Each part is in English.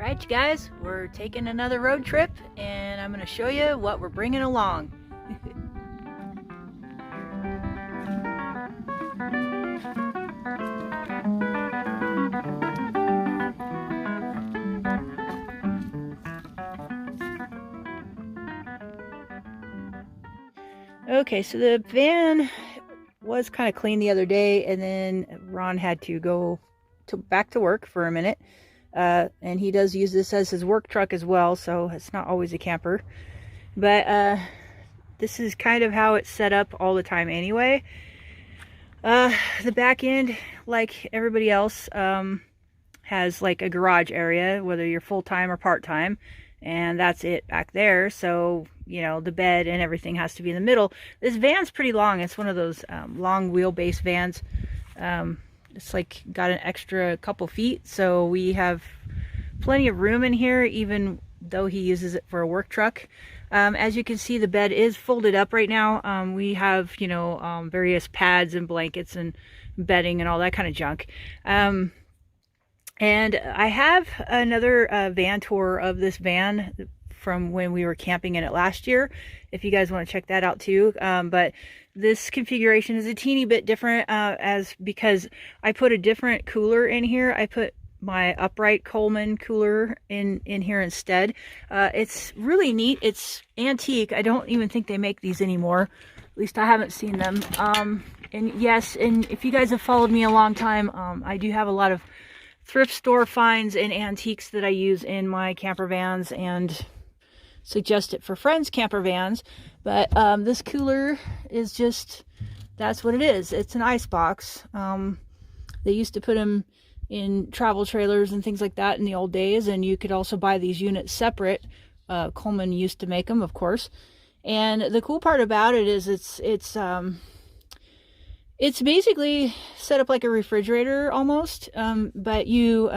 Alright you guys, we're taking another road trip and I'm going to show you what we're bringing along. Okay, so the van was kind of clean the other day, and then Ron had to go back to work for a minute. And he does use this as his work truck as well, so it's not always a camper. But this is kind of how it's set up all the time anyway. The back end, like everybody else, has like a garage area, whether you're full-time or part-time, and that's it back there. So, you know, the bed and everything has to be in the middle. This van's pretty long. It's one of those long wheelbase vans. It's like got an extra couple feet, so we have plenty of room in here, even though he uses it for a work truck. As you can see, the bed is folded up right now. We have, you know, various pads and blankets and bedding and all that kind of junk. And I have another van tour of this van from when we were camping in it last year, if you guys want to check that out too. But this configuration is a teeny bit different because I put a different cooler in here. I put my upright Coleman cooler in here instead. It's really neat. It's antique. I don't even think they make these anymore. At least I haven't seen them. And yes, and if you guys have followed me a long time, I do have a lot of thrift store finds and antiques that I use in my camper vans and suggest it for friends' camper vans. But this cooler is just, that's what it is. It's an ice box. They used to put them in travel trailers and things like that in the old days, and you could also buy these units separate. Coleman used to make them, of course. And the cool part about it is it's basically set up like a refrigerator almost, but you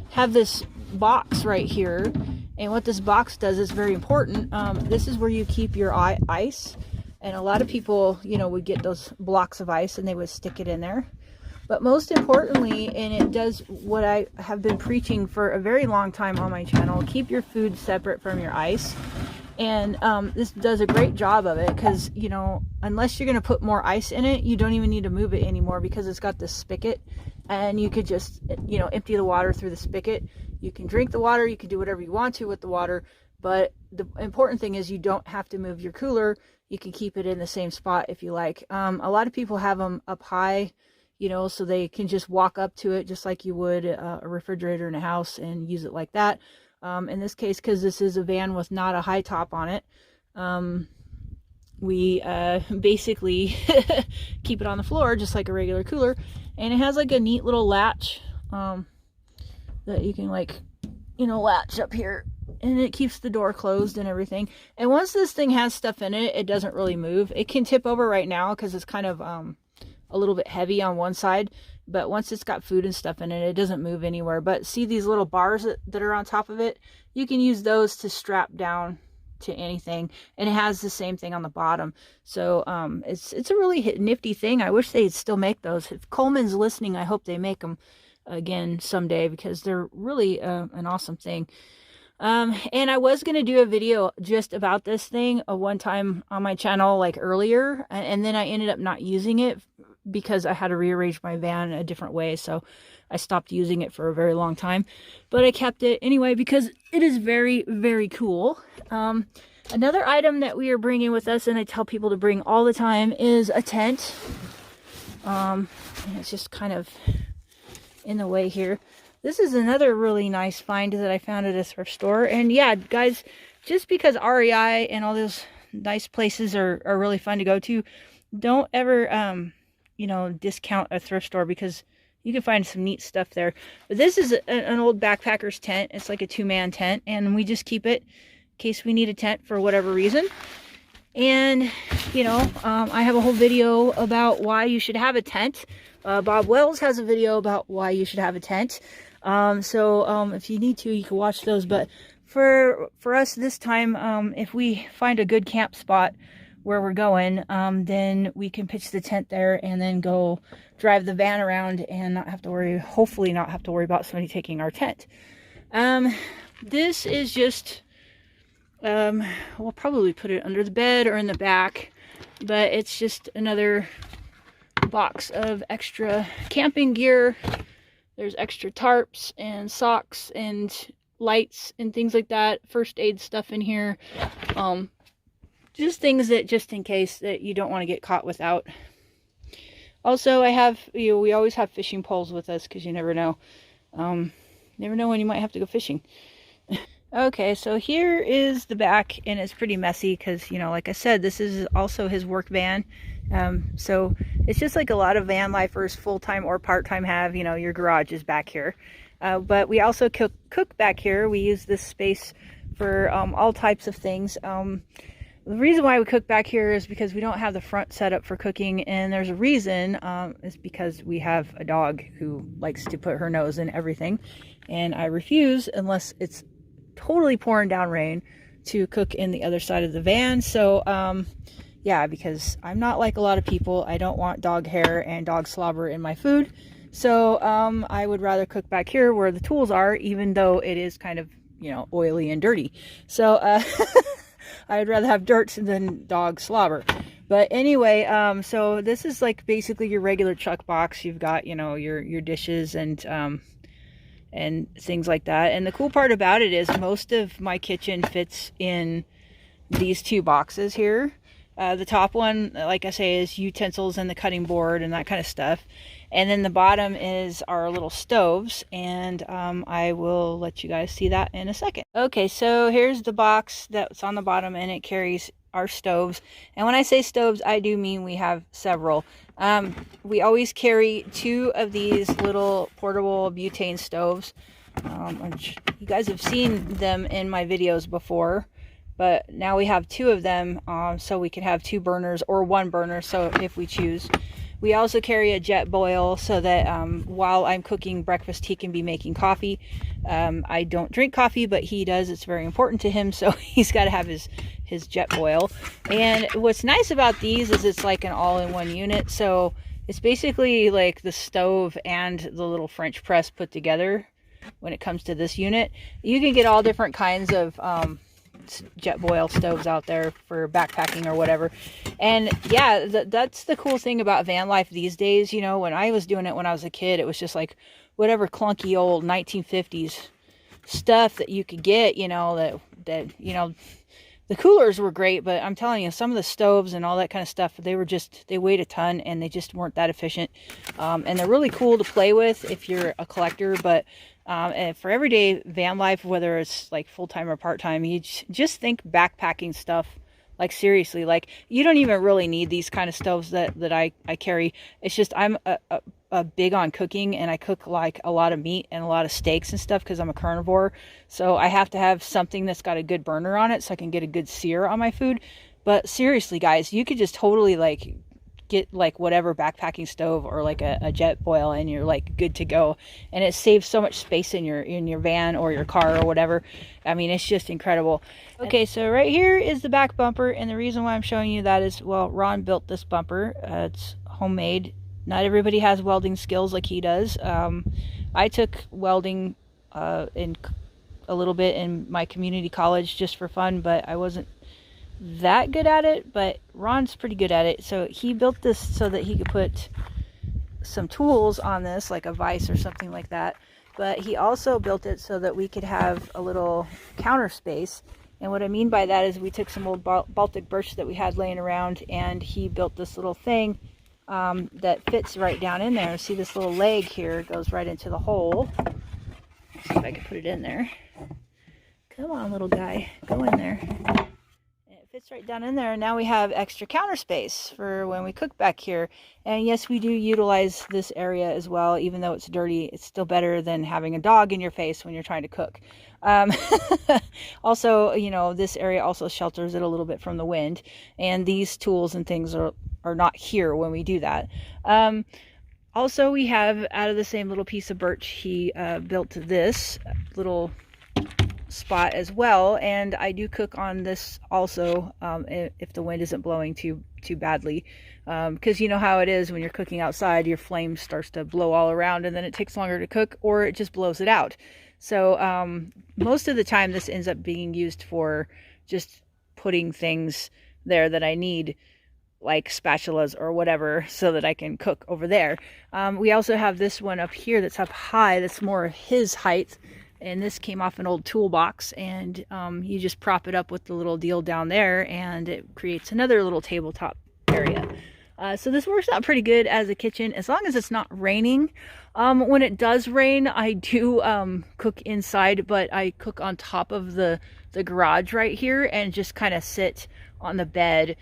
have this box right here, and what this box does is very important. This is where you keep your ice, and a lot of people, you know, would get those blocks of ice and they would stick it in there. But most importantly, and it does what I have been preaching for a very long time on my channel, keep your food separate from your ice. And this does a great job of it, because, you know, unless you're going to put more ice in it, you don't even need to move it anymore, because it's got this spigot, and you could just, you know, empty the water through the spigot. You can drink the water, you can do whatever you want to with the water, but the important thing is you don't have to move your cooler. You can keep it in the same spot if you like. A lot of people have them up high, you know, so they can just walk up to it just like you would a refrigerator in a house and use it like that. In this case, because this is a van with not a high top on it, we basically keep it on the floor just like a regular cooler. And it has like a neat little latch that you can, like, you know, latch up here, and it keeps the door closed and everything. And once this thing has stuff in it, it doesn't really move. It can tip over right now because it's kind of a little bit heavy on one side, but once it's got food and stuff in it, it doesn't move anywhere. But see these little bars that are on top of it? You can use those to strap down to anything, and it has the same thing on the bottom. So it's a really nifty thing. I wish they'd still make those. If Coleman's listening, I hope they make them again someday, because they're really an awesome thing. And I was going to do a video just about this thing one time on my channel, like earlier, and then I ended up not using it because I had to rearrange my van a different way, so I stopped using it for a very long time. But I kept it anyway because it is very, very cool. Another item that we are bringing with us, and I tell people to bring all the time, is a tent. And it's just kind of in the way here. This is another really nice find that I found at a thrift store. And yeah, guys, just because REI and all those nice places are really fun to go to, don't ever, you know, discount a thrift store, because you can find some neat stuff there. But this is an old backpacker's tent. It's like a two-man tent, and we just keep it in case we need a tent for whatever reason. And, you know, I have a whole video about why you should have a tent. Bob Wells has a video about why you should have a tent. So if you need to, you can watch those. But for us this time, if we find a good camp spot where we're going, then we can pitch the tent there and then go drive the van around and not have to worry, hopefully not have to worry about somebody taking our tent. This is just, we'll probably put it under the bed or in the back, but it's just another box of extra camping gear. There's extra tarps and socks and lights and things like that, first aid stuff in here. Just things that just in case that you don't want to get caught without. Also, I have, we always have fishing poles with us because you never know. Never know when you might have to go fishing. Okay, so here is the back, and it's pretty messy because, like I said, this is also his work van. So it's just like a lot of van lifers, full-time or part-time, have, your garage is back here. But we also cook back here. We use this space for all types of things. The reason why we cook back here is because we don't have the front set up for cooking, and there's a reason. Is because we have a dog who likes to put her nose in everything, and I refuse unless it's totally pouring down rain to cook in the other side of the van. So yeah, because I'm not like a lot of people. I don't want dog hair and dog slobber in my food. So I would rather cook back here where the tools are, even though it is kind of, oily and dirty. So I'd rather have dirt than dog slobber. But anyway, so this is like basically your regular chuck box. You've got, your dishes and things like that. And the cool part about it is most of my kitchen fits in these two boxes here. The top one, like I say, is utensils and the cutting board and that kind of stuff. And then the bottom is our little stoves, and I will let you guys see that in a second. Okay, so here's the box that's on the bottom, and it carries our stoves. And when I say stoves, I do mean we have several. We always carry 2 of these little portable butane stoves. You guys have seen them in my videos before, but now we have 2 of them, so we can have 2 burners or 1 burner, so if we choose. We also carry a jet boil so that while I'm cooking breakfast, he can be making coffee. I don't drink coffee, but he does. It's very important to him, so he's got to have his jet boil. And what's nice about these is it's like an all-in-one unit, so it's basically like the stove and the little French press put together when it comes to this unit. You can get all different kinds of jet boil stoves out there for backpacking or whatever. And yeah, that's the cool thing about van life these days. When I was doing it when I was a kid, it was just like whatever clunky old 1950s stuff that you could get, that the coolers were great, but I'm telling you, some of the stoves and all that kind of stuff, they weighed a ton and they just weren't that efficient. And they're really cool to play with if you're a collector, but and for everyday van life, whether it's like full-time or part-time, you just think backpacking stuff. Like seriously, like you don't even really need these kind of stoves that I carry. It's just I'm a big on cooking, and I cook like a lot of meat and a lot of steaks and stuff because I'm a carnivore. So I have to have something that's got a good burner on it so I can get a good sear on my food. But seriously, guys, you could just totally like get like whatever backpacking stove or like a jet boil, and you're like good to go, and it saves so much space in your van or your car or whatever. I mean, it's just incredible. Okay, so right here is the back bumper, and the reason why I'm showing you that is, well, Ron built this bumper. It's homemade. Not everybody has welding skills like he does. I took welding in a little bit in my community college just for fun, but I wasn't that good at it, but Ron's pretty good at it. So he built this so that he could put some tools on this, like a vise or something like that. But he also built it so that we could have a little counter space. And what I mean by that is we took some old Baltic birch that we had laying around, and he built this little thing that fits right down in there. See, this little leg here goes right into the hole. Let's see if I can put it in there. Come on, little guy, go in there. Fits right down in there, and now we have extra counter space for when we cook back here. And yes, we do utilize this area as well. Even though it's dirty, it's still better than having a dog in your face when you're trying to cook. Also, this area also shelters it a little bit from the wind, and these tools and things are not here when we do that. Also, we have, out of the same little piece of birch, he built this little spot as well, and I do cook on this also if the wind isn't blowing too badly, because you know how it is when you're cooking outside, your flame starts to blow all around and then it takes longer to cook, or it just blows it out. So most of the time this ends up being used for just putting things there that I need, like spatulas or whatever, so that I can cook over there. We also have this one up here that's up high, that's more his height, and this came off an old toolbox, and you just prop it up with the little deal down there and it creates another little tabletop area. So this works out pretty good as a kitchen, as long as it's not raining. When it does rain, I do cook inside, but I cook on top of the garage right here and just kind of sit on the bed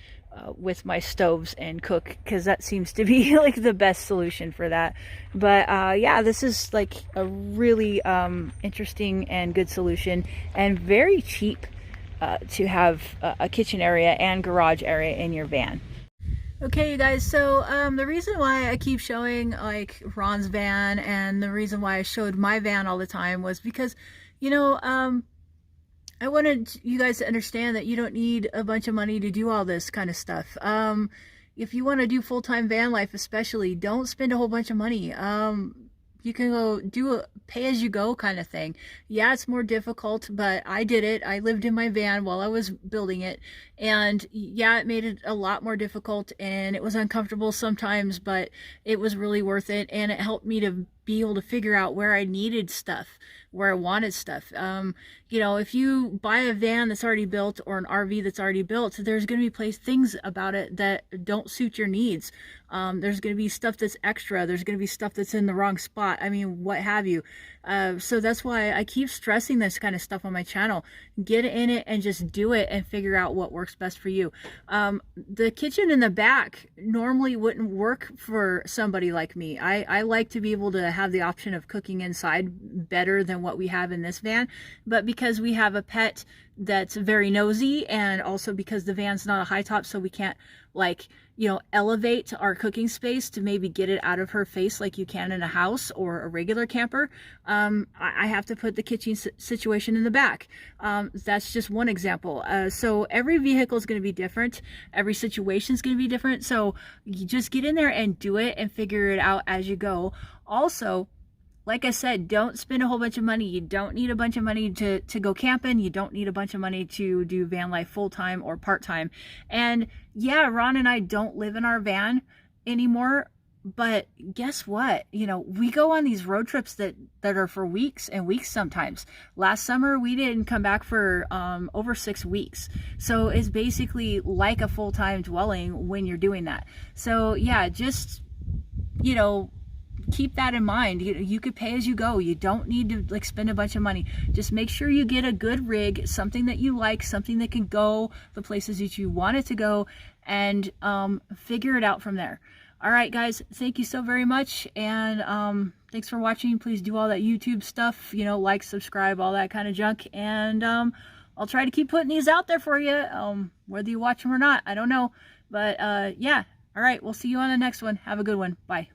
with my stoves and cook, because that seems to be like the best solution for that. But yeah, this is like a really interesting and good solution, and very cheap to have a kitchen area and garage area in your van. Okay, you guys, so the reason why I keep showing like Ron's van, and the reason why I showed my van all the time, was because, you know, I wanted you guys to understand that you don't need a bunch of money to do all this kind of stuff. If you want to do full-time van life especially, don't spend a whole bunch of money. You can go do a pay-as-you-go kind of thing. Yeah, it's more difficult, but I did it. I lived in my van while I was building it, and yeah, it made it a lot more difficult, and it was uncomfortable sometimes, but it was really worth it, and it helped me to be able to figure out where I needed stuff, where I wanted stuff. You know, if you buy a van that's already built, or an RV that's already built, there's going to be things about it that don't suit your needs. There's going to be stuff that's extra. There's going to be stuff that's in the wrong spot. I mean, what have you. So that's why I keep stressing this kind of stuff on my channel. Get in it and just do it and figure out what works best for you. The kitchen in the back normally wouldn't work for somebody like me. I like to be able to have the option of cooking inside better than what we have in this van, but because we have a pet that's very nosy, and also because the van's not a high top, so we can't, like, you know, elevate our cooking space to maybe get it out of her face like you can in a house or a regular camper. I have to put the kitchen situation in the back. That's just one example. So every vehicle is going to be different. Every situation is going to be different. So you just get in there and do it and figure it out as you go. Also, like I said, don't spend a whole bunch of money. You don't need a bunch of money to go camping. You don't need a bunch of money to do van life full-time or part-time. And yeah, Ron and I don't live in our van anymore, but guess what? You know, we go on these road trips that are for weeks and weeks sometimes. Last summer, we didn't come back for over 6 weeks. So it's basically like a full-time dwelling when you're doing that. So yeah, just, you know, keep that in mind. You could pay as you go. You don't need to like spend a bunch of money. Just make sure you get a good rig, something that you like, something that can go the places that you want it to go, and figure it out from there. All right, guys, thank you so very much, and thanks for watching. Please do all that YouTube stuff, you know, like, subscribe, all that kind of junk, and I'll try to keep putting these out there for you, whether you watch them or not, I don't know, but yeah. All right, we'll see you on the next one. Have a good one. Bye.